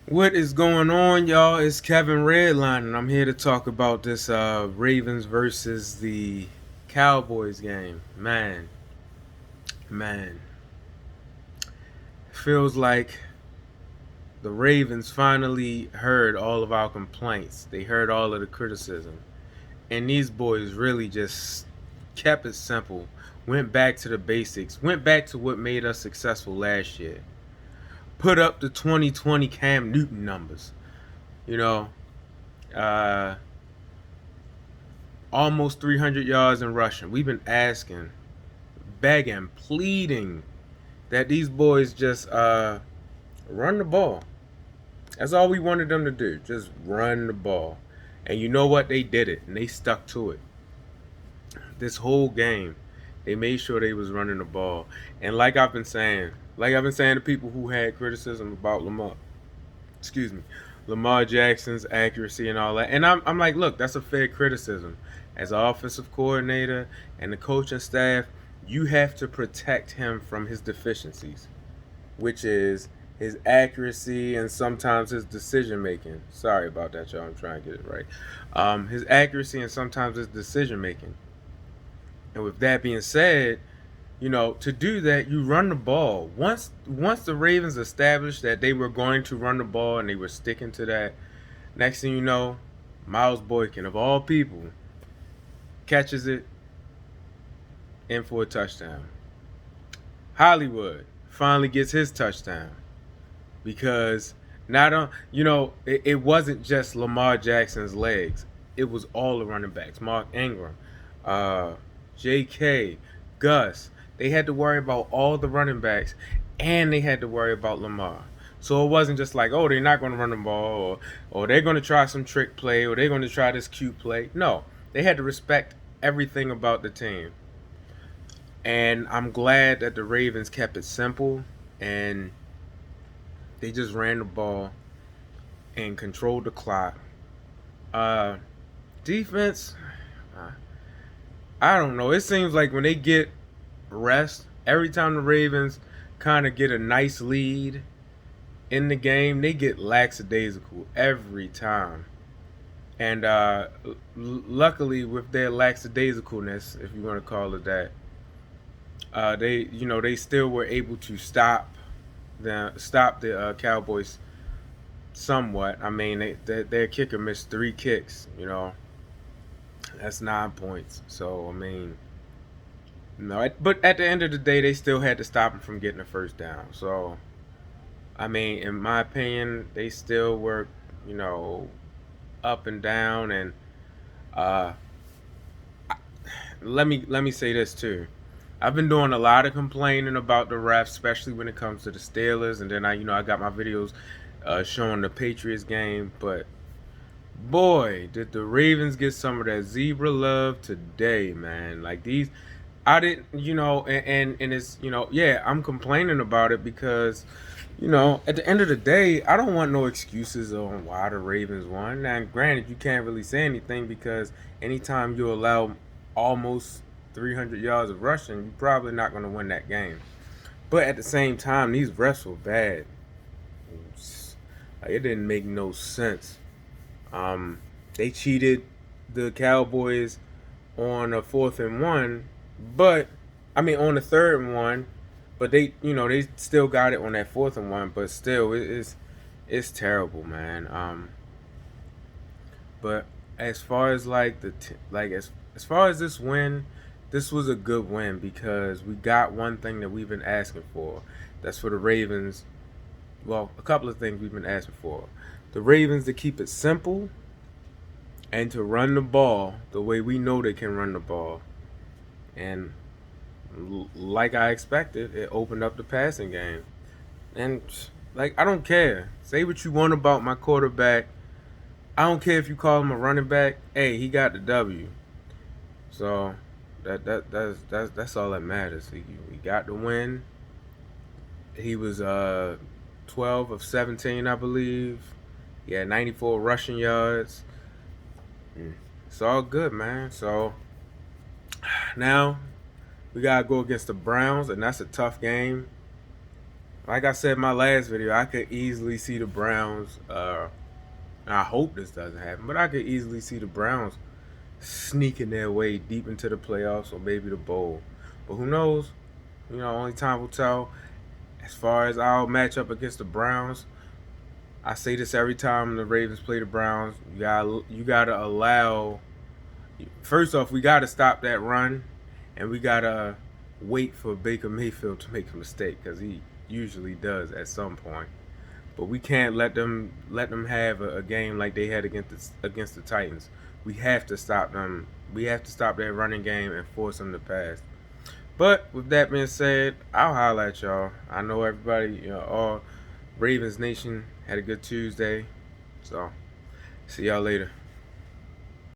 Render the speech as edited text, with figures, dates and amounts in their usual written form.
What is going on, y'all? It's Kevin Redline, and I'm here to talk about this Ravens versus the Cowboys game. Man, feels like the Ravens finally heard all of our complaints. They heard all of the criticism, and these boys really just kept it simple. Went back to the basics. Went back to what made us successful last year. Put up the 2020 Cam Newton numbers. You know, uh, almost 300 yards in rushing. We've been asking, begging, pleading that these boys just run the ball. That's all we wanted them to do. Just run the ball. And you know what? They did it, and they stuck to it. This whole game, they made sure they was running the ball. And like I've been saying to people who had criticism about excuse me, Lamar Jackson's accuracy and all that. And I'm like, look, that's a fair criticism. As an offensive coordinator and the coaching staff, you have to protect him from his deficiencies, which is his accuracy and sometimes his decision making. Sorry about that, y'all. I'm trying to get it right. His accuracy and sometimes his decision making. And with that being said, to do that, you run the ball. Once the Ravens established that they were going to run the ball and they were sticking to that, next thing you know, Miles Boykin, of all people, catches it in for a touchdown. Hollywood finally gets his touchdown because not on it wasn't just Lamar Jackson's legs. It was all the running backs. Mark Ingram, uh, J.K., Gus. They had to worry about all the running backs, and they had to worry about Lamar. So it wasn't just like, oh, they're not going to run the ball, or they're going to try some trick play, or they're going to try this cute play. No, they had to respect everything about the team. And I'm glad that the Ravens kept it simple and they just ran the ball and controlled the clock. Uh, Defense, uh, I don't know. It seems like when they get rest, every time the Ravens kind of get a nice lead in the game, they get lackadaisical every time. And luckily, with their lackadaisicalness, if you want to call it that, they still were able to stop the Cowboys somewhat. I mean, their kicker missed 3 kicks. That's 9 points. So I mean, no, but at the end of the day, they still had to stop him from getting the first down. So I mean, in my opinion, they still were, you know, up and down. And uh, let me say this too. I've been doing a lot of complaining about the refs, especially when it comes to the Steelers, and then I got my videos showing the Patriots game. But boy, did the Ravens get some of that zebra love today, man. Like these, I didn't, and it's, yeah, I'm complaining about it because, at the end of the day, I don't want no excuses on why the Ravens won. Now, granted, you can't really say anything because anytime you allow almost 300 yards of rushing, you're probably not going to win that game. But at the same time, these refs were bad. Like, it didn't make no sense. They cheated the Cowboys on a 4th and 1, but I mean on the 3rd and 1, but they still got it on that 4th and 1. But still, it's terrible, man. But as far as like as far as this win, this was a good win because we got one thing that we've been asking for. That's for the Ravens. Well, a couple of things we've been asking for. The Ravens to keep it simple and to run the ball the way we know they can run the ball. And like I expected, it opened up the passing game. And like I don't care. Say what you want about my quarterback. I don't care if you call him a running back. Hey, he got the W. So that's all that matters. He got the win. He was 12 of 17, I believe. He had 94 rushing yards. It's all good, man. So now we gotta go against the Browns, and that's a tough game. like I said in my last video, I could easily see the Browns. And I hope this doesn't happen, but I could easily see the Browns sneaking their way deep into the playoffs or maybe the bowl. But who knows? Only time will tell. As far as our matchup against the Browns, I say this every time the Ravens play the Browns. You gotta allow. First off, we gotta stop that run, and we gotta wait for Baker Mayfield to make a mistake because he usually does at some point. But we can't let them have a game like they had against the Titans. We have to stop them. We have to stop that running game and force them to pass. But with that being said, I'll holler at y'all. I know everybody, all Ravens Nation had a good Tuesday. So see y'all later.